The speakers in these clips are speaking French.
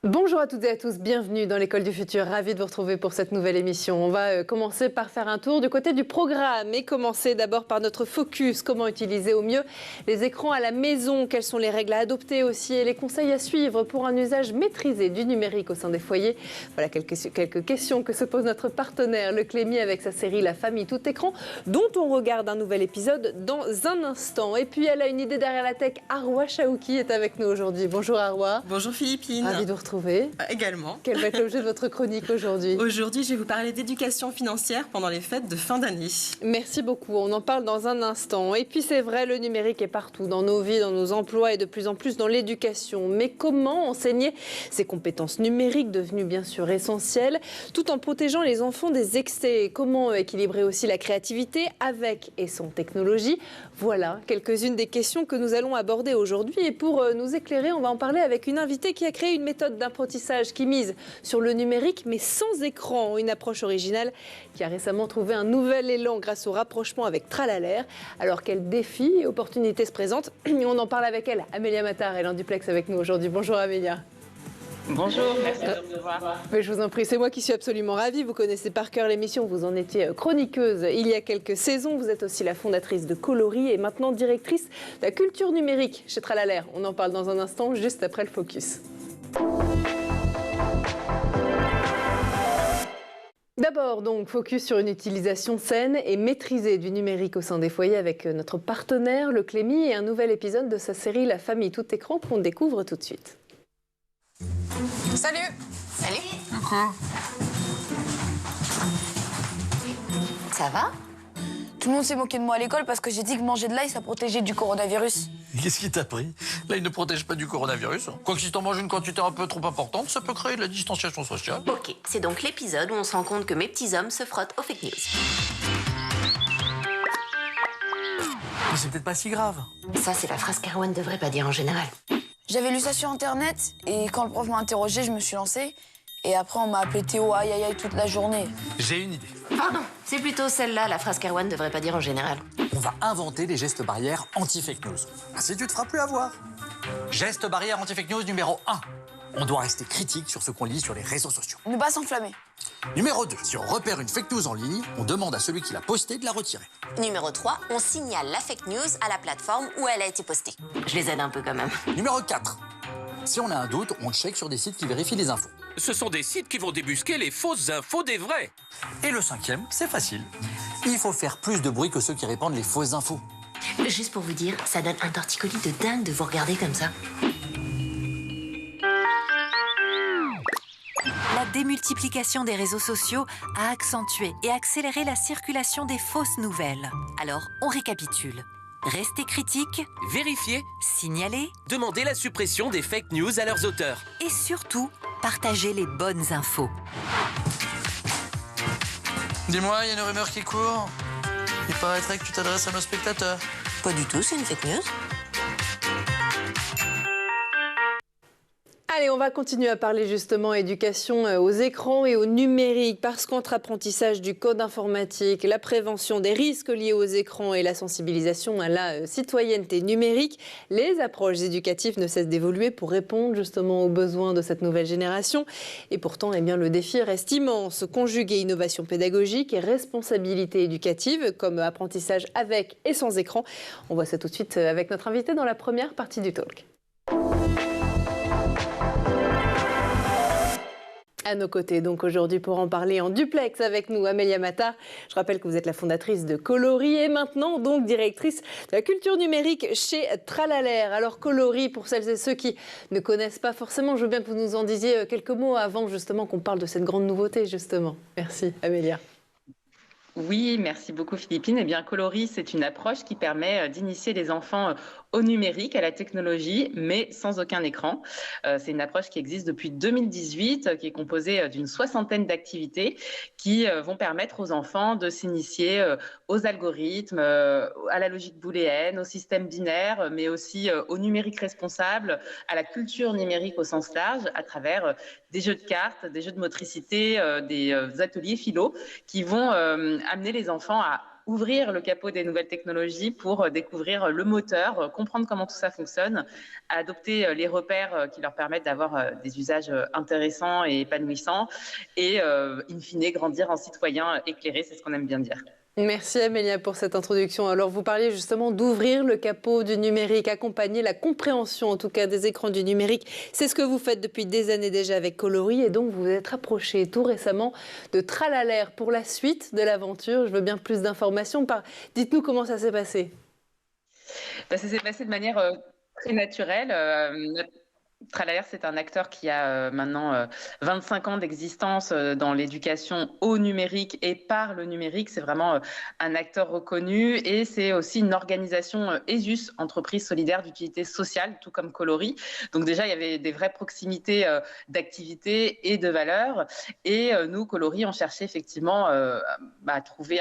Bonjour à toutes et à tous, bienvenue dans l'École du Futur, ravie de vous retrouver pour cette nouvelle émission. On va commencer par faire un tour du côté du programme et commencer d'abord par notre focus, comment utiliser au mieux les écrans à la maison, quelles sont les règles à adopter aussi et les conseils à suivre pour un usage maîtrisé du numérique au sein des foyers. Voilà quelques questions que se pose notre partenaire, le Clémy, avec sa série La famille tout écran, dont on regarde un nouvel épisode dans un instant. Et puis elle a une idée derrière la tech, Arwa Chaouki est avec nous aujourd'hui. Bonjour Arwa. Bonjour Philippine. Ravie de vous retrouver. Également. Quel va être l'objet de votre chronique aujourd'hui? Aujourd'hui, je vais vous parler d'éducation financière pendant les fêtes de fin d'année. Merci beaucoup, on en parle dans un instant. Et puis c'est vrai, le numérique est partout, dans nos vies, dans nos emplois et de plus en plus dans l'éducation. Mais comment enseigner ces compétences numériques devenues bien sûr essentielles, tout en protégeant les enfants des excès? Comment équilibrer aussi la créativité avec et sans technologie? Voilà quelques-unes des questions que nous allons aborder aujourd'hui. Et pour nous éclairer, on va en parler avec une invitée qui a créé une méthode d'apprentissage qui mise sur le numérique mais sans écran. Une approche originale qui a récemment trouvé un nouvel élan grâce au rapprochement avec Tralalaire. Alors quels défis et opportunités se présentent? On en parle avec elle, Amélia Matar, elle est en duplex avec nous aujourd'hui. Bonjour Amélia. Bonjour, merci de me recevoir. Mais je vous en prie, c'est moi qui suis absolument ravie. Vous connaissez par cœur l'émission, vous en étiez chroniqueuse il y a quelques saisons. Vous êtes aussi la fondatrice de Coloris et maintenant directrice de la culture numérique chez Tralalaire. On en parle dans un instant, juste après le focus. D'abord, donc, focus sur une utilisation saine et maîtrisée du numérique au sein des foyers avec notre partenaire, le Clémy, et un nouvel épisode de sa série La famille tout écran qu'on découvre tout de suite. Salut. Salut. Coucou. Ça va? Tout le monde s'est moqué de moi à l'école parce que j'ai dit que manger de l'ail, ça protégeait du coronavirus. Qu'est-ce qui t'a pris? Là, il ne protège pas du coronavirus. Quoique si t'en manges une quantité un peu trop importante, ça peut créer de la distanciation sociale. Ok, c'est donc l'épisode où on se rend compte que mes petits hommes se frottent aux fake news. Mais c'est peut-être pas si grave. Ça, c'est la phrase qu'Arwan ne devrait pas dire en général. J'avais lu ça sur Internet et quand le prof m'a interrogé, je me suis lancée. Et après, on m'a appelé Théo aïe aïe aïe toute la journée. J'ai une idée. Pardon, c'est plutôt celle-là, la phrase qu'Arwan ne devrait pas dire en général. On va inventer les gestes barrières anti-fake news. Ainsi, tu te feras plus avoir. Geste barrière anti-fake news numéro 1. On doit rester critique sur ce qu'on lit sur les réseaux sociaux. Ne pas s'enflammer. Numéro 2. Si on repère une fake news en ligne, on demande à celui qui l'a postée de la retirer. Numéro 3, on signale la fake news à la plateforme où elle a été postée. Je les aide un peu quand même. Numéro 4. Si on a un doute, on check sur des sites qui vérifient les infos. Ce sont des sites qui vont débusquer les fausses infos des vrais. Et le 5e, c'est facile. Il faut faire plus de bruit que ceux qui répandent les fausses infos. Juste pour vous dire, ça donne un torticolis de dingue de vous regarder comme ça. La démultiplication des réseaux sociaux a accentué et accéléré la circulation des fausses nouvelles. Alors, on récapitule. Restez critique, Vérifiez, signalez demandez la suppression des fake news à leurs auteurs. et surtout, partagez les bonnes infos. Dis-moi, il y a une rumeur qui court. Il paraîtrait que tu t'adresses à nos spectateurs. Pas du tout, c'est une fake news. Allez, on va continuer à parler justement éducation aux écrans et au numérique, parce qu'entre apprentissage du code informatique, la prévention des risques liés aux écrans et la sensibilisation à la citoyenneté numérique, les approches éducatives ne cessent d'évoluer pour répondre justement aux besoins de cette nouvelle génération. Et pourtant, eh bien, le défi reste immense. Conjuguer innovation pédagogique et responsabilité éducative, comme apprentissage avec et sans écran. On voit ça tout de suite avec notre invité dans la première partie du talk. À nos côtés, donc aujourd'hui pour en parler en duplex avec nous, Amélia Matar. Je rappelle que vous êtes la fondatrice de Coloris et maintenant donc directrice de la culture numérique chez Tralalaire. Alors Coloris, pour celles et ceux qui ne connaissent pas forcément, je veux bien que vous nous en disiez quelques mots avant justement qu'on parle de cette grande nouveauté justement. Merci Amélia. Oui, merci beaucoup Philippine. Eh bien, Coloris, c'est une approche qui permet d'initier les enfants au numérique, à la technologie, mais sans aucun écran. C'est une approche qui existe depuis 2018, qui est composée d'une 60aine d'activités qui vont permettre aux enfants de s'initier aux algorithmes, à la logique booléenne, au système binaire, mais aussi au numérique responsable, à la culture numérique au sens large, à travers des jeux de cartes, des jeux de motricité, des ateliers philo qui vont amener les enfants à ouvrir le capot des nouvelles technologies pour découvrir le moteur, comprendre comment tout ça fonctionne, adopter les repères qui leur permettent d'avoir des usages intéressants et épanouissants et, in fine, grandir en citoyens éclairés, c'est ce qu'on aime bien dire. Merci Amélia pour cette introduction. Alors vous parliez justement d'ouvrir le capot du numérique, accompagner la compréhension en tout cas des écrans du numérique. C'est ce que vous faites depuis des années déjà avec Coloris et donc vous vous êtes rapproché tout récemment de Tralalaire pour la suite de l'aventure. Je veux bien plus d'informations. Dites-nous comment ça s'est passé. Ça s'est passé de manière très naturelle. Tralalaire, c'est un acteur qui a maintenant 25 ans d'existence dans l'éducation au numérique et par le numérique. C'est vraiment un acteur reconnu et c'est aussi une organisation ESUS, entreprise solidaire d'utilité sociale, tout comme Coloris. Donc déjà, il y avait des vraies proximités d'activités et de valeurs. Et nous, Coloris, on cherchait effectivement à trouver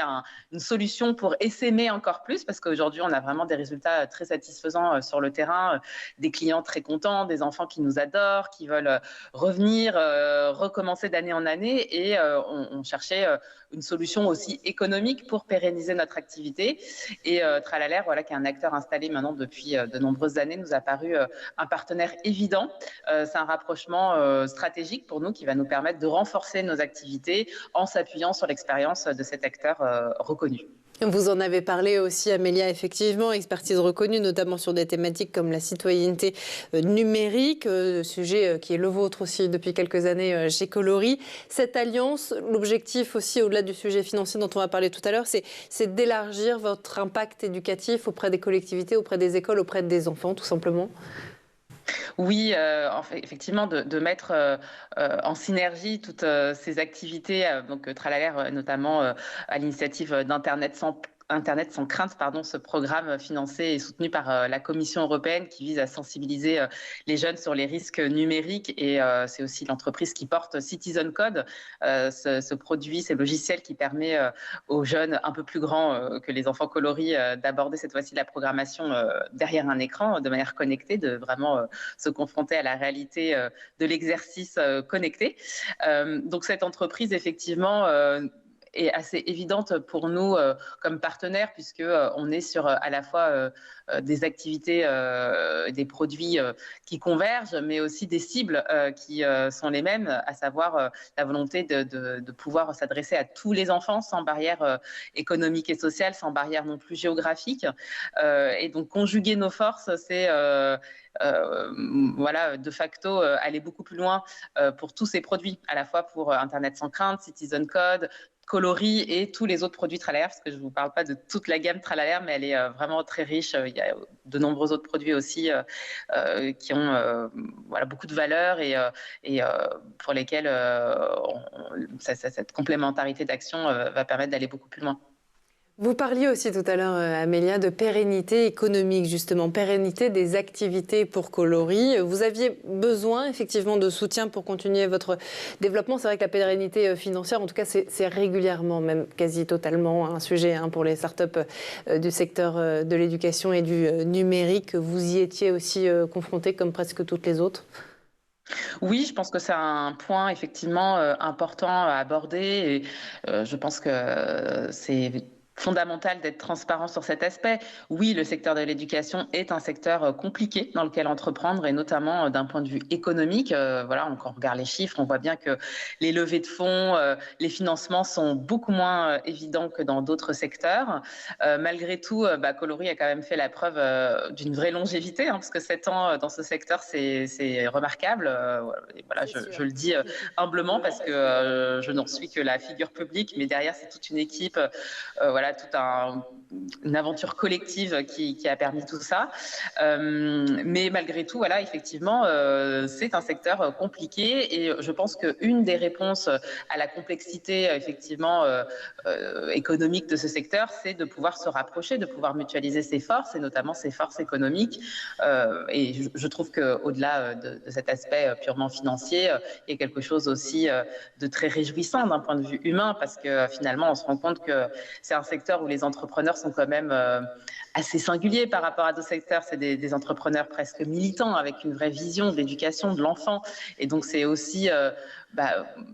une solution pour essaimer encore plus parce qu'aujourd'hui, on a vraiment des résultats très satisfaisants sur le terrain, des clients très contents, des enfants qui nous adorent, qui veulent revenir, recommencer d'année en année et on cherchait une solution aussi économique pour pérenniser notre activité. Et Tralalaire, voilà, qui est un acteur installé maintenant depuis de nombreuses années, nous a paru un partenaire évident. C'est un rapprochement stratégique pour nous qui va nous permettre de renforcer nos activités en s'appuyant sur l'expérience de cet acteur reconnu. Vous en avez parlé aussi, Amélia, effectivement, expertise reconnue, notamment sur des thématiques comme la citoyenneté numérique, sujet qui est le vôtre aussi depuis quelques années chez Coloris. Cette alliance, l'objectif aussi, au-delà du sujet financier dont on va parler tout à l'heure, c'est d'élargir votre impact éducatif auprès des collectivités, auprès des écoles, auprès des enfants, tout simplement. Oui, effectivement, de mettre en synergie toutes ces activités, donc Tralalaire notamment à l'initiative d'Internet sans crainte, ce programme financé et soutenu par la Commission européenne qui vise à sensibiliser les jeunes sur les risques numériques. Et c'est aussi l'entreprise qui porte Citizen Code, ce produit, ce logiciel qui permet aux jeunes un peu plus grands que les enfants Coloris d'aborder cette fois-ci la programmation derrière un écran de manière connectée, de vraiment se confronter à la réalité de l'exercice connecté. Donc cette entreprise, effectivement, est assez évidente pour nous comme partenaires puisque on est sur à la fois des activités, des produits qui convergent, mais aussi des cibles qui sont les mêmes, à savoir la volonté de pouvoir s'adresser à tous les enfants sans barrière économique et sociale, sans barrière non plus géographique. Et donc conjuguer nos forces, c'est voilà, de facto aller beaucoup plus loin pour tous ces produits, à la fois pour Internet sans crainte, Citizen Code, Coloris et tous les autres produits Tralalaire, parce que je ne vous parle pas de toute la gamme Tralalaire, mais elle est vraiment très riche. Il y a de nombreux autres produits aussi qui ont voilà, beaucoup de valeur et pour lesquels cette complémentarité d'action va permettre d'aller beaucoup plus loin. Vous parliez aussi tout à l'heure, Amélia, de pérennité économique, justement, pérennité des activités pour Coloris. Vous aviez besoin, effectivement, de soutien pour continuer votre développement. C'est vrai que la pérennité financière, en tout cas, c'est régulièrement, même quasi totalement, un sujet pour les startups du secteur de l'éducation et du numérique. Vous y étiez aussi confrontés, comme presque toutes les autres ? Oui, je pense que c'est un point effectivement important à aborder et je pense que c'est fondamental d'être transparent sur cet aspect. Oui, le secteur de l'éducation est un secteur compliqué dans lequel entreprendre et notamment d'un point de vue économique. Voilà, quand on regarde les chiffres, on voit bien que les levées de fonds, les financements sont beaucoup moins évidents que dans d'autres secteurs. Malgré tout, Coloris a quand même fait la preuve d'une vraie longévité, parce que 7 ans dans ce secteur, c'est remarquable. Et voilà, je le dis humblement parce que je n'en suis que la figure publique, mais derrière, c'est toute une équipe, voilà, toute une aventure collective qui a permis tout ça. Mais malgré tout, voilà, effectivement, c'est un secteur compliqué et je pense qu'une des réponses à la complexité, effectivement, économique de ce secteur, c'est de pouvoir se rapprocher, de pouvoir mutualiser ses forces et notamment ses forces économiques. Et je trouve qu'au-delà de cet aspect purement financier, il y a quelque chose aussi de très réjouissant d'un point de vue humain parce que finalement, on se rend compte que c'est un secteur où les entrepreneurs sont quand même assez singulier par rapport à d'autres secteurs. C'est des entrepreneurs presque militants avec une vraie vision de l'éducation de l'enfant. Et donc, c'est aussi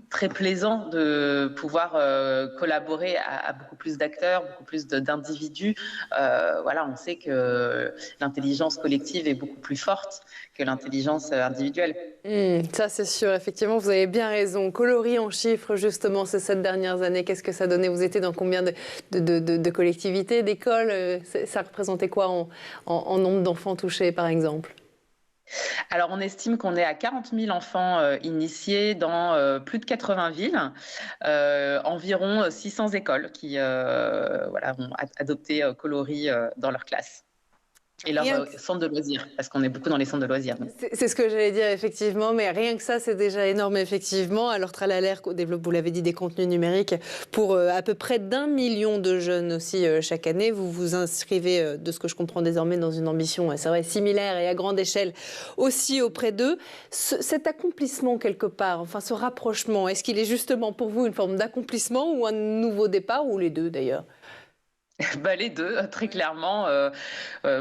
très plaisant de pouvoir collaborer à beaucoup plus d'acteurs, beaucoup plus d'individus. Voilà, on sait que l'intelligence collective est beaucoup plus forte que l'intelligence individuelle. Ça, c'est sûr. Effectivement, vous avez bien raison. Coloris en chiffres, justement, ces 7 dernières années, qu'est-ce que ça donnait? Vous étiez dans combien de collectivités, d'écoles? Ça représentait quoi en nombre d'enfants touchés, par exemple? Alors, on estime qu'on est à 40 000 enfants initiés dans plus de 80 villes, environ 600 écoles qui ont adopté Coloris dans leur classe. Et leur centre de loisirs, parce qu'on est beaucoup dans les centres de loisirs. C'est ce que j'allais dire, effectivement, mais rien que ça, c'est déjà énorme, effectivement. Alors, Tralaler développe, vous l'avez dit, des contenus numériques pour à peu près d'1 million de jeunes aussi chaque année. Vous vous inscrivez, de ce que je comprends désormais, dans une ambition, c'est vrai, similaire et à grande échelle aussi auprès d'eux. Cet accomplissement, quelque part, enfin ce rapprochement, est-ce qu'il est justement pour vous une forme d'accomplissement ou un nouveau départ, ou les deux d'ailleurs? Les deux, très clairement.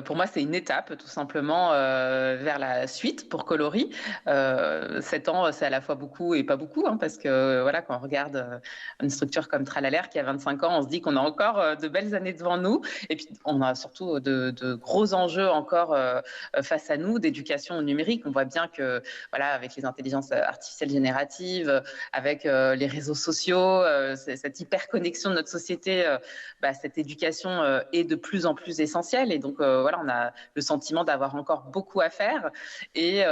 Pour moi, c'est une étape, tout simplement, vers la suite pour Coloris. 7 ans, c'est à la fois beaucoup et pas beaucoup, parce que voilà, quand on regarde une structure comme Tralaler qui a 25 ans, on se dit qu'on a encore de belles années devant nous. Et puis, on a surtout de gros enjeux encore face à nous d'éducation au numérique. On voit bien que, voilà, avec les intelligences artificielles génératives, avec les réseaux sociaux, cette hyper-connexion de notre société, cette éducation est de plus en plus essentielle. Et donc, voilà, on a le sentiment d'avoir encore beaucoup à faire. Et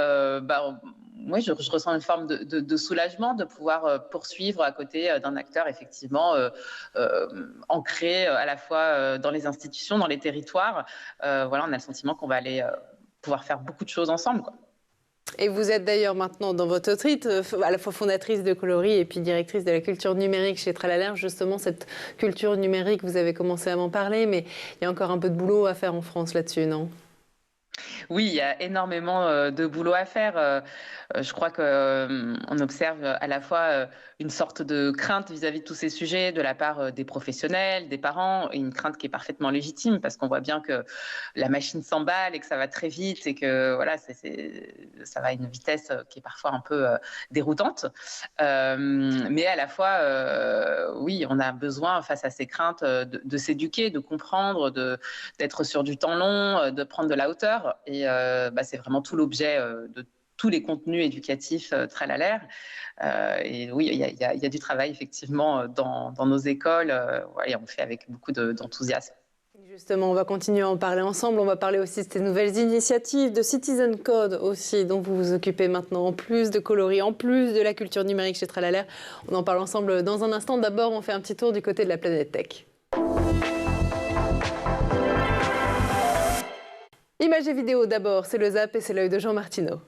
moi, je ressens une forme de soulagement de pouvoir poursuivre à côté d'un acteur effectivement ancré à la fois dans les institutions, dans les territoires. Voilà, on a le sentiment qu'on va aller pouvoir faire beaucoup de choses ensemble, quoi. Et vous êtes d'ailleurs maintenant dans votre titre, à la fois fondatrice de Coloris et puis directrice de la culture numérique chez Tralaler. Justement, cette culture numérique, vous avez commencé à m'en parler, mais il y a encore un peu de boulot à faire en France là-dessus, non ? Oui, il y a énormément de boulot à faire. Je crois qu'on observe à la fois une sorte de crainte vis-à-vis de tous ces sujets de la part des professionnels, des parents, et une crainte qui est parfaitement légitime parce qu'on voit bien que la machine s'emballe et que ça va très vite et que voilà, ça va à une vitesse qui est parfois un peu déroutante. Mais à la fois, oui, on a besoin face à ces craintes de s'éduquer, de comprendre, d'être sur du temps long, de prendre de la hauteur. Et c'est vraiment tout l'objet de tous les contenus éducatifs Tralaler. Et oui, il y a du travail effectivement dans nos écoles. Et on le fait avec beaucoup d'enthousiasme. Justement, on va continuer à en parler ensemble. On va parler aussi de ces nouvelles initiatives de Citizen Code aussi, dont vous vous occupez maintenant, en plus de Coloris, en plus de la culture numérique chez Tralaler. On en parle ensemble dans un instant. D'abord, on fait un petit tour du côté de la planète tech. Images et vidéos d'abord, c'est le Zap et c'est l'œil de Jean Martineau.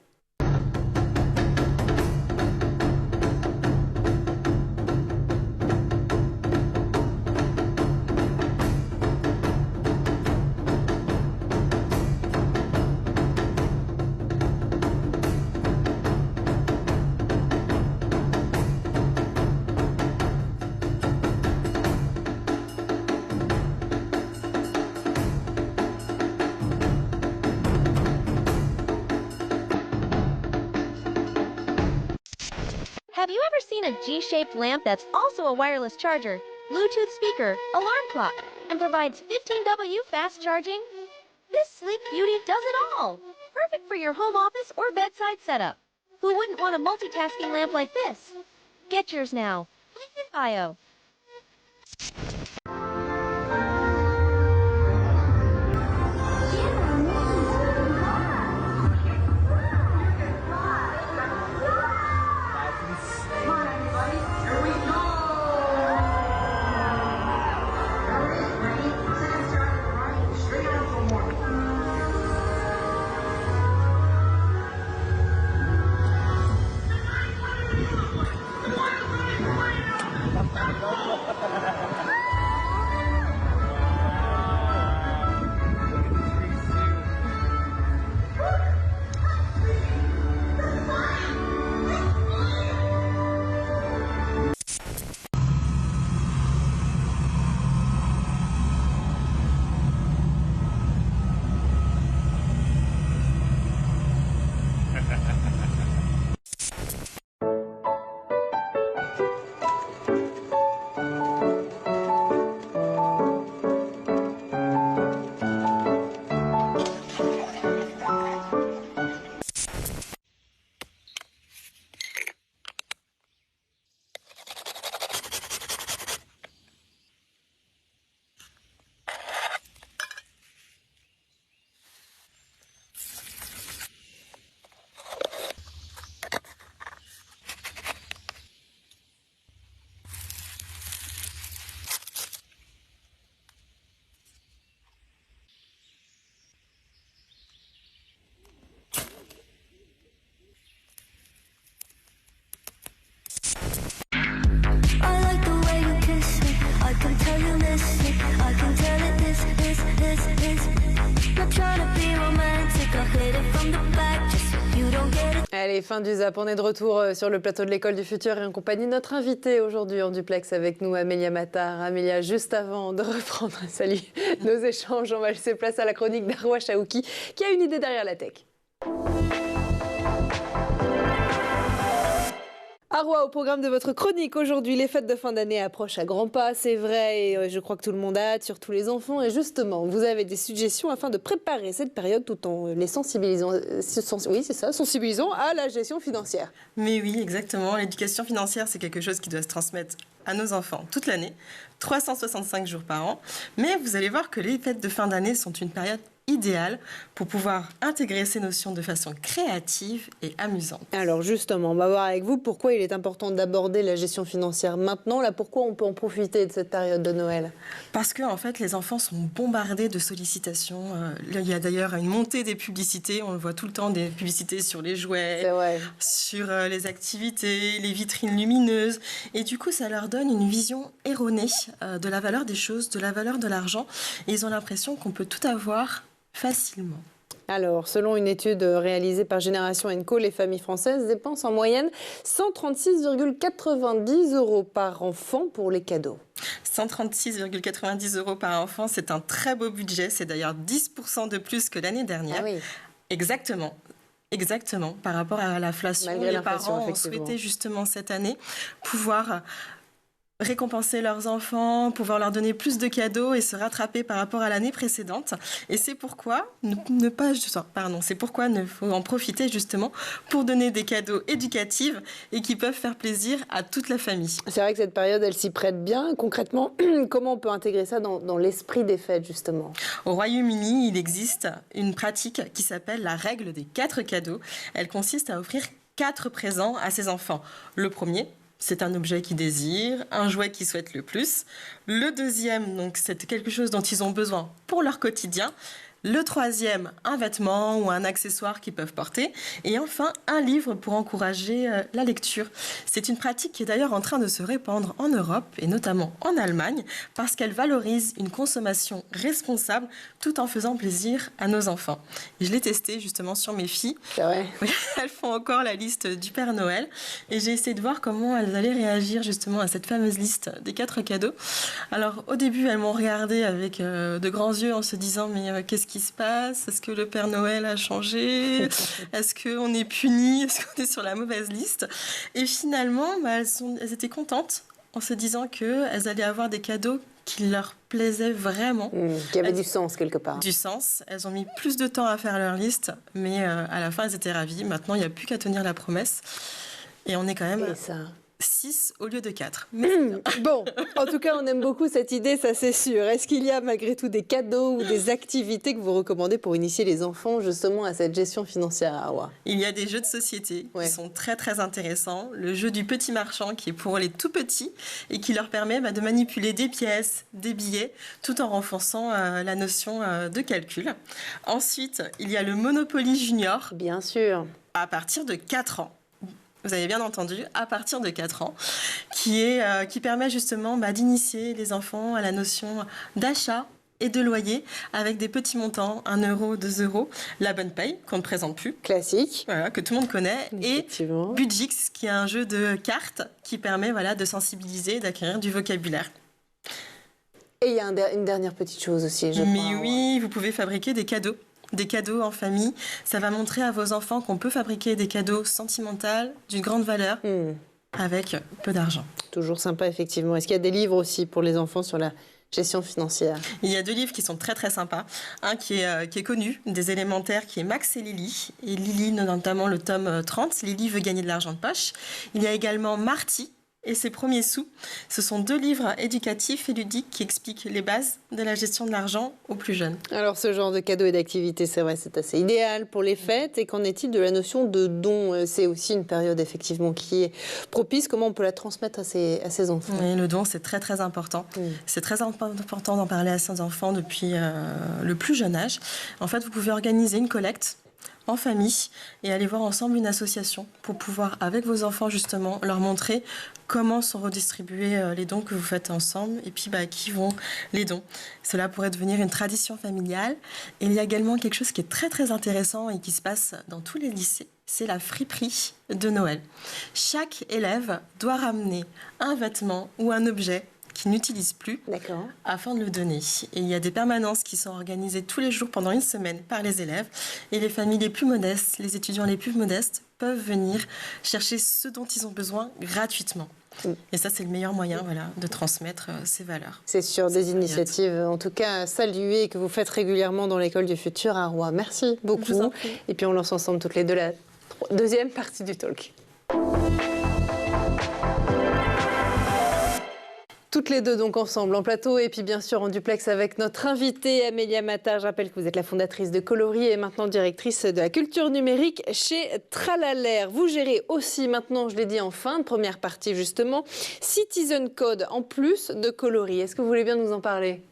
Have you ever seen a G-shaped lamp that's also a wireless charger, Bluetooth speaker, alarm clock, and provides 15W fast charging? This sleek beauty does it all! Perfect for your home office or bedside setup. Who wouldn't want a multitasking lamp like this? Get yours now. IO. Allez, fin du Zap. On est de retour sur le plateau de l'École du Futur et en compagnie de notre invitée aujourd'hui en duplex avec nous, Amélia Matar. Amélia, juste avant de reprendre nos échanges, on va laisser place à la chronique d'Arwa Chaouki qui a une idée derrière la tech. Arwa, au programme de votre chronique aujourd'hui, les fêtes de fin d'année approchent à grands pas, c'est vrai, et je crois que tout le monde a hâte, surtout les enfants. Et justement, vous avez des suggestions afin de préparer cette période tout en les sensibilisant, sensibilisant à la gestion financière. Mais oui, exactement. L'éducation financière, c'est quelque chose qui doit se transmettre à nos enfants toute l'année, 365 jours par an. Mais vous allez voir que les fêtes de fin d'année sont une période idéale pour pouvoir intégrer ces notions de façon créative et amusante. Alors justement, on va voir avec vous pourquoi il est important d'aborder la gestion financière maintenant. Là, pourquoi on peut en profiter de cette période de Noël? Parce que en fait, les enfants sont bombardés de sollicitations. Il y a d'ailleurs une montée des publicités. On le voit tout le temps, des publicités sur les jouets, sur les activités, les vitrines lumineuses. Et du coup, ça leur donne une vision erronée de la valeur des choses, de la valeur de l'argent. Et ils ont l'impression qu'on peut tout avoir facilement. Alors, selon une étude réalisée par Génération & Co, les familles françaises dépensent en moyenne 136,90 € par enfant pour les cadeaux. 136,90 € par enfant, c'est un très beau budget. C'est d'ailleurs 10% de plus que l'année dernière. Ah oui. Exactement. Exactement. Par rapport à l'inflation, Malgré les l'inflation, parents ont souhaité justement cette année pouvoir récompenser leurs enfants, pouvoir leur donner plus de cadeaux et se rattraper par rapport à l'année précédente. Et c'est pourquoi c'est pourquoi il faut en profiter justement pour donner des cadeaux éducatifs et qui peuvent faire plaisir à toute la famille. C'est vrai que cette période, elle s'y prête bien. Concrètement, comment on peut intégrer ça dans l'esprit des fêtes, justement? Au Royaume-Uni, il existe une pratique qui s'appelle la règle des 4 cadeaux. Elle consiste à offrir 4 présents à ses enfants. Le premier, c'est un objet qu'ils désirent, un jouet qu'ils souhaitent le plus. Le deuxième, donc, c'est quelque chose dont ils ont besoin pour leur quotidien. Le troisième, un vêtement ou un accessoire qu'ils peuvent porter. Et enfin, un livre pour encourager la lecture. C'est une pratique qui est d'ailleurs en train de se répandre en Europe et notamment en Allemagne parce qu'elle valorise une consommation responsable tout en faisant plaisir à nos enfants. Et je l'ai testé justement sur mes filles. C'est vrai. Elles font encore la liste du Père Noël et j'ai essayé de voir comment elles allaient réagir justement à cette fameuse liste des 4 cadeaux. Alors au début, elles m'ont regardé avec de grands yeux en se disant mais qu'est-ce qui se passe? Est-ce que le Père Noël a changé? Est-ce qu'on est puni? Est-ce qu'on est sur la mauvaise liste? Et finalement, elles étaient contentes en se disant qu'elles allaient avoir des cadeaux qui leur plaisaient vraiment. Qui avaient du sens quelque part. Du sens. Elles ont mis plus de temps à faire leur liste, mais à la fin, elles étaient ravies. Maintenant, il n'y a plus qu'à tenir la promesse. Et on est quand même... 6 au lieu de 4. Bon, en tout cas, on aime beaucoup cette idée, ça c'est sûr. Est-ce qu'il y a malgré tout des cadeaux ou des activités que vous recommandez pour initier les enfants justement à cette gestion financière, Arwa? Il y a des jeux de société qui sont très très intéressants. Le jeu du petit marchand qui est pour les tout petits et qui leur permet de manipuler des pièces, des billets, tout en renforçant la notion de calcul. Ensuite, il y a le Monopoly Junior. Bien sûr. À partir de 4 ans. Vous avez bien entendu, à partir de 4 ans, qui permet justement d'initier les enfants à la notion d'achat et de loyer avec des petits montants, 1 €, 2 €, la bonne paye qu'on ne présente plus. Classique. Voilà, que tout le monde connaît. Et Budgix, qui est un jeu de cartes qui permet de sensibiliser, d'acquérir du vocabulaire. Et il y a une dernière petite chose aussi, je crois. Mais oui, vous pouvez fabriquer des cadeaux. Des cadeaux en famille. Ça va montrer à vos enfants qu'on peut fabriquer des cadeaux sentimentaux d'une grande valeur avec peu d'argent. Toujours sympa, effectivement. Est-ce qu'il y a des livres aussi pour les enfants sur la gestion financière? Il y a 2 livres qui sont très très sympas. Un qui est connu, des élémentaires, qui est Max et Lily. Et Lily, notamment le tome 30. Lily veut gagner de l'argent de poche. Il y a également Marty et ses premiers sous. Ce sont 2 livres éducatifs et ludiques qui expliquent les bases de la gestion de l'argent aux plus jeunes. Alors ce genre de cadeaux et d'activités, c'est vrai, c'est assez idéal pour les fêtes. Et qu'en est-il de la notion de don? C'est aussi une période effectivement qui est propice. Comment on peut la transmettre à ses enfants? Oui, le don, c'est très très important. C'est très important d'en parler à ses enfants depuis le plus jeune âge. En fait, vous pouvez organiser une collecte en famille et aller voir ensemble une association pour pouvoir, avec vos enfants justement, leur montrer comment sont redistribués les dons que vous faites ensemble et puis qui vont les dons. Cela pourrait devenir une tradition familiale. Et il y a également quelque chose qui est très très intéressant et qui se passe dans tous les lycées. c'est la friperie de Noël. Chaque élève doit ramener un vêtement ou un objet qu'ils n'utilisent plus afin de le donner. Et il y a des permanences qui sont organisées tous les jours pendant une semaine par les élèves. Et les familles les plus modestes, les étudiants les plus modestes peuvent venir chercher ce dont ils ont besoin gratuitement. Et ça, c'est le meilleur moyen de transmettre ces valeurs. C'est sûr, des initiatives, en tout cas, saluées, que vous faites régulièrement dans l'école du futur à Rouen. Merci beaucoup. Et puis on lance ensemble toutes les deux la deuxième partie du talk. Toutes les deux donc ensemble en plateau et puis bien sûr en duplex avec notre invitée Amélia Matar. Je rappelle que vous êtes la fondatrice de Coloris et maintenant directrice de la culture numérique chez Tralalaire. Vous gérez aussi maintenant, je l'ai dit en fin de première partie justement, Citizen Code en plus de Coloris. Est-ce que vous voulez bien nous en parler ?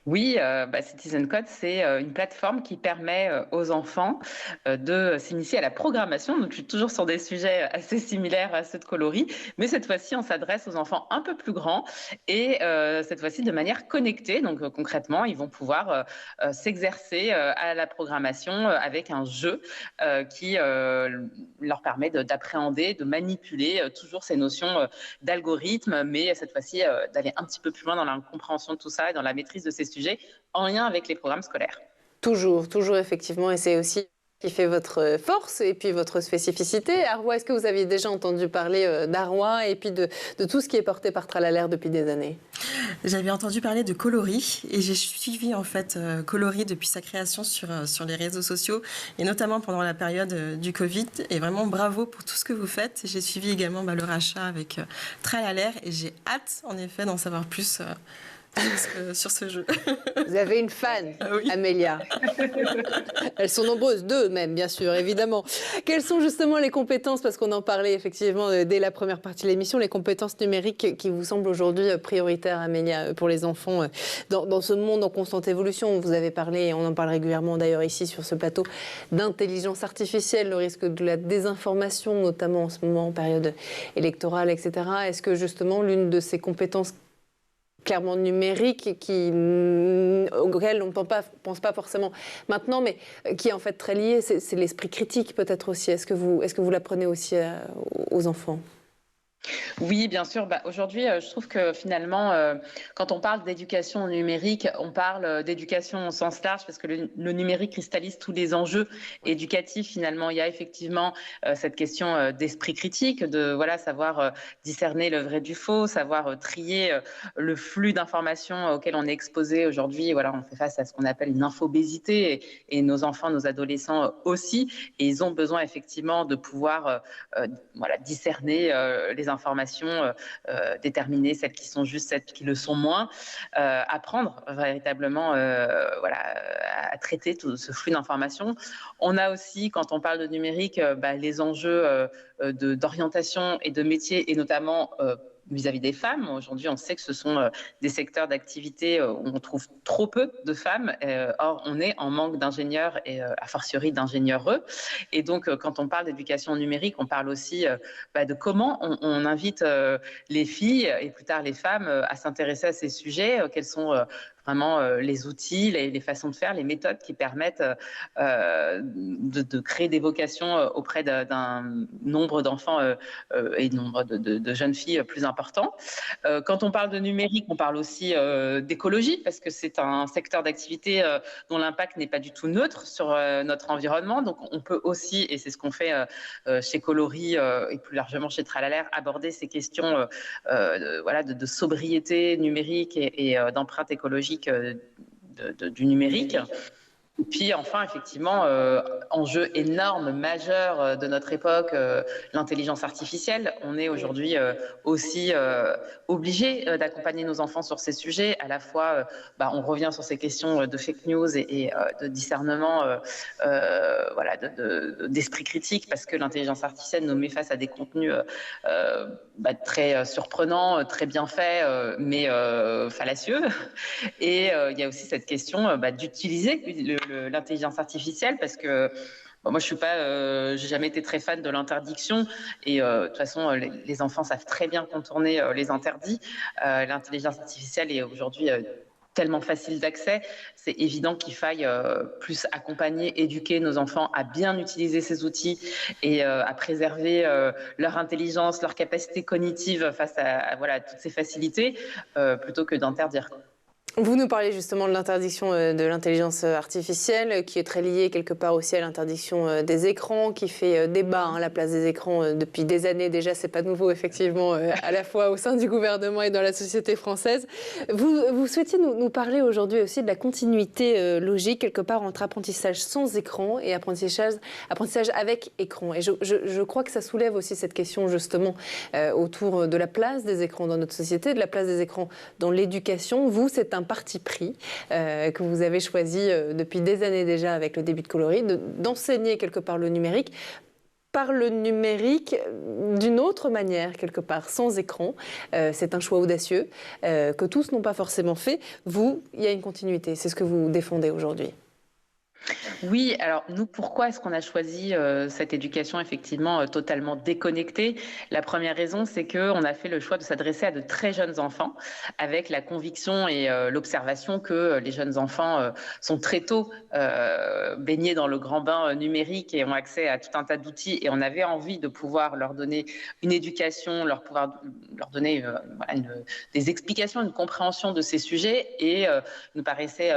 Oui, Citizen Code, c'est une plateforme qui permet aux enfants de s'initier à la programmation. Donc, je suis toujours sur des sujets assez similaires à ceux de Coloris, mais cette fois-ci, on s'adresse aux enfants un peu plus grands et cette fois-ci de manière connectée. Donc, concrètement, ils vont pouvoir s'exercer à la programmation avec un jeu qui leur permet d'appréhender, de manipuler toujours ces notions d'algorithme, mais cette fois-ci d'aller un petit peu plus loin dans la compréhension de tout ça et dans la maîtrise de ces sujets en lien avec les programmes scolaires. Toujours effectivement, et c'est aussi ce qui fait votre force et puis votre spécificité. Arwa, est-ce que vous aviez déjà entendu parler d'Arwa et puis de tout ce qui est porté par Tralalaire depuis des années ? J'avais entendu parler de Coloris et j'ai suivi en fait Coloris depuis sa création sur les réseaux sociaux et notamment pendant la période du Covid. Et vraiment bravo pour tout ce que vous faites. J'ai suivi également le rachat avec Tralalaire et j'ai hâte en effet d'en savoir plus sur ce jeu. Vous avez une fan, oui. Amélia. Elles sont nombreuses, deux même, bien sûr, évidemment. Quelles sont justement les compétences, parce qu'on en parlait effectivement dès la première partie de l'émission, les compétences numériques qui vous semblent aujourd'hui prioritaires, Amélia, pour les enfants dans ce monde en constante évolution? Vous avez parlé, et on en parle régulièrement d'ailleurs ici sur ce plateau, d'intelligence artificielle, le risque de la désinformation, notamment en ce moment en période électorale, etc. Est-ce que justement l'une de ces compétences clairement numérique auquel on ne pense pas forcément maintenant, mais qui est en fait très lié, c'est l'esprit critique peut-être aussi. Est-ce que vous l'apprenez aussi aux enfants ? Oui, bien sûr. Aujourd'hui, je trouve que finalement, quand on parle d'éducation numérique, on parle d'éducation au sens large parce que le numérique cristallise tous les enjeux éducatifs. Finalement, il y a effectivement cette question d'esprit critique, de savoir discerner le vrai du faux, savoir trier le flux d'informations auquel on est exposé aujourd'hui. On fait face à ce qu'on appelle une infobésité et nos enfants, nos adolescents aussi. Et ils ont besoin effectivement de pouvoir discerner les informations, déterminer celles qui sont justes, celles qui le sont moins, apprendre véritablement à traiter tout ce flux d'informations. On a aussi, quand on parle de numérique, les enjeux d'orientation et de métier, et notamment vis-à-vis des femmes. Aujourd'hui, on sait que ce sont des secteurs d'activité où on trouve trop peu de femmes. Or, on est en manque d'ingénieurs et a fortiori d'ingénieureux. Et donc, quand on parle d'éducation numérique, on parle aussi de comment on invite les filles et plus tard les femmes à s'intéresser à ces sujets, quels sont vraiment les outils, les façons de faire, les méthodes qui permettent de créer des vocations auprès d'un nombre d'enfants et nombre de jeunes filles plus important. Quand on parle de numérique, on parle aussi d'écologie, parce que c'est un secteur d'activité dont l'impact n'est pas du tout neutre sur notre environnement. Donc on peut aussi, et c'est ce qu'on fait chez Coloris et plus largement chez Tralalaire, aborder ces questions de sobriété numérique et d'empreinte écologique du numérique. Et puis enfin, effectivement, enjeu énorme, majeur de notre époque, l'intelligence artificielle. On est aujourd'hui aussi obligé d'accompagner nos enfants sur ces sujets. À la fois, on revient sur ces questions de fake news et de discernement, d'esprit critique, parce que l'intelligence artificielle nous met face à des contenus très surprenants, très bien faits, mais fallacieux. Et il y a aussi cette question d'utiliser l'intelligence artificielle, parce que moi, j'ai jamais été très fan de l'interdiction, et de toute façon, les enfants savent très bien contourner les interdits. L'intelligence artificielle est aujourd'hui tellement facile d'accès, c'est évident qu'il faille plus accompagner, éduquer nos enfants à bien utiliser ces outils et à préserver leur intelligence, leur capacité cognitive face à voilà, toutes ces facilités, plutôt que d'interdire. Vous nous parlez justement de l'interdiction de l'intelligence artificielle, qui est très liée quelque part aussi à l'interdiction des écrans, qui fait débat, la place des écrans depuis des années déjà. C'est pas nouveau effectivement, à la fois au sein du gouvernement et dans la société française. Vous souhaitiez nous parler aujourd'hui aussi de la continuité logique quelque part entre apprentissage sans écran et apprentissage avec écran. Et je crois que ça soulève aussi cette question justement autour de la place des écrans dans notre société, de la place des écrans dans l'éducation. Vous, c'est un parti pris que vous avez choisi depuis des années déjà avec le début de Coloris, d'enseigner quelque part le numérique par le numérique d'une autre manière, quelque part, sans écran. C'est un choix audacieux que tous n'ont pas forcément fait. Vous, il y a une continuité, c'est ce que vous défendez aujourd'hui. Oui, alors nous, pourquoi est-ce qu'on a choisi cette éducation effectivement totalement déconnectée? La première raison, c'est qu'on a fait le choix de s'adresser à de très jeunes enfants avec la conviction et l'observation que les jeunes enfants sont très tôt baignés dans le grand bain numérique et ont accès à tout un tas d'outils, et on avait envie de pouvoir leur donner une éducation, leur donner des explications, une compréhension de ces sujets, et il nous paraissait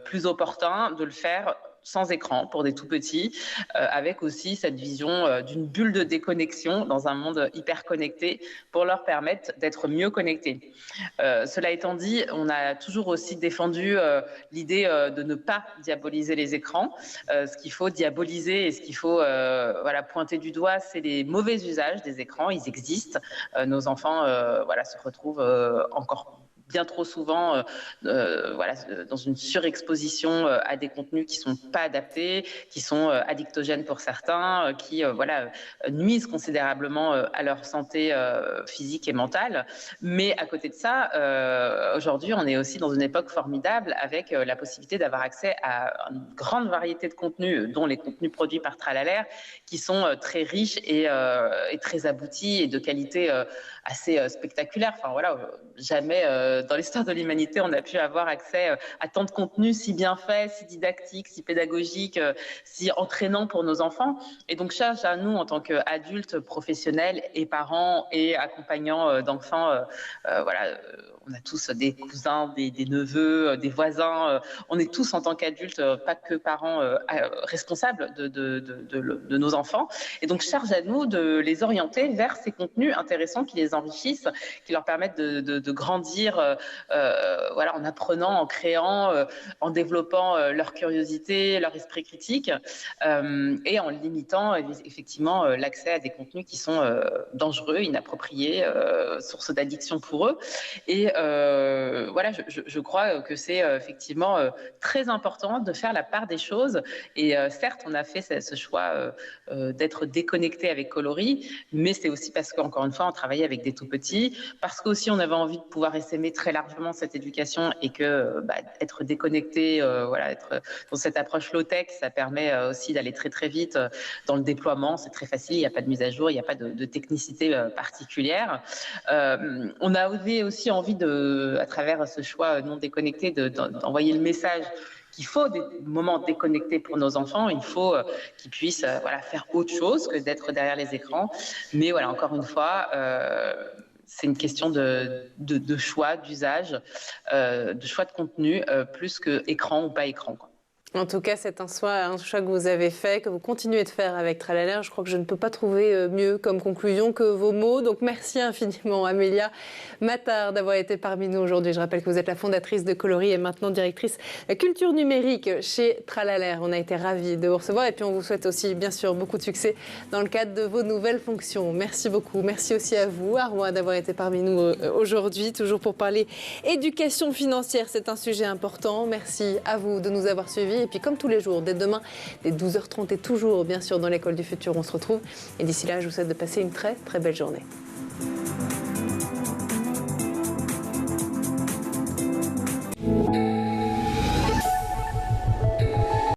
plus opportun de le faire sans écran pour des tout petits, avec aussi cette vision d'une bulle de déconnexion dans un monde hyper connecté pour leur permettre d'être mieux connectés. Cela étant dit, on a toujours aussi défendu l'idée de ne pas diaboliser les écrans. Ce qu'il faut diaboliser et ce qu'il faut pointer du doigt, c'est les mauvais usages des écrans. Ils existent. Nos enfants se retrouvent encore bien trop souvent dans une surexposition à des contenus qui ne sont pas adaptés, qui sont addictogènes pour certains, qui nuisent considérablement à leur santé physique et mentale. Mais à côté de ça, aujourd'hui, on est aussi dans une époque formidable avec la possibilité d'avoir accès à une grande variété de contenus, dont les contenus produits par Tralalaire, qui sont très riches et très aboutis et de qualité assez spectaculaire. Enfin voilà, jamais dans l'histoire de l'humanité on a pu avoir accès à tant de contenus si bien faits, si didactiques, si pédagogiques, si entraînants pour nos enfants. Et donc charge à nous en tant qu'adultes, professionnels et parents et accompagnants d'enfants, on a tous des cousins, des neveux, des voisins. On est tous en tant qu'adultes, pas que parents, responsables de nos enfants. Et donc charge à nous de les orienter vers ces contenus intéressants qui les enrichissent, qui leur permettent de grandir en apprenant, en créant, en développant leur curiosité, leur esprit critique, et en limitant effectivement l'accès à des contenus qui sont dangereux, inappropriés, source d'addiction pour eux. Et je crois que c'est effectivement très important de faire la part des choses. Et certes, on a fait ce choix d'être déconnecté avec Coloris, mais c'est aussi parce qu'encore une fois, on travaillait avec des tout petits, parce qu'aussi on avait envie de pouvoir essaimer très largement cette éducation, et que être déconnecté, être dans cette approche low-tech, ça permet aussi d'aller très très vite dans le déploiement. C'est très facile, il n'y a pas de mise à jour, il n'y a pas de technicité particulière. On avait aussi envie à travers ce choix non déconnecté, d'envoyer le message qu'il faut des moments déconnectés pour nos enfants. Il faut qu'ils puissent faire autre chose que d'être derrière les écrans. Mais encore une fois, c'est une question de choix, d'usage, de choix de contenu, plus que écran ou pas écran, quoi. En tout cas, c'est un choix que vous avez fait, que vous continuez de faire avec Tralalaire. Je crois que je ne peux pas trouver mieux comme conclusion que vos mots. Donc merci infiniment, Amélia Mattard, d'avoir été parmi nous aujourd'hui. Je rappelle que vous êtes la fondatrice de Coloris et maintenant directrice culture numérique chez Tralalaire. On a été ravis de vous recevoir, et puis on vous souhaite aussi, bien sûr, beaucoup de succès dans le cadre de vos nouvelles fonctions. Merci beaucoup. Merci aussi à vous, Arwa, d'avoir été parmi nous aujourd'hui, toujours pour parler éducation financière. C'est un sujet important. Merci à vous de nous avoir suivis. Et puis comme tous les jours, dès demain, dès 12h30 et toujours bien sûr dans l'école du futur, on se retrouve. Et d'ici là, je vous souhaite de passer une très très belle journée.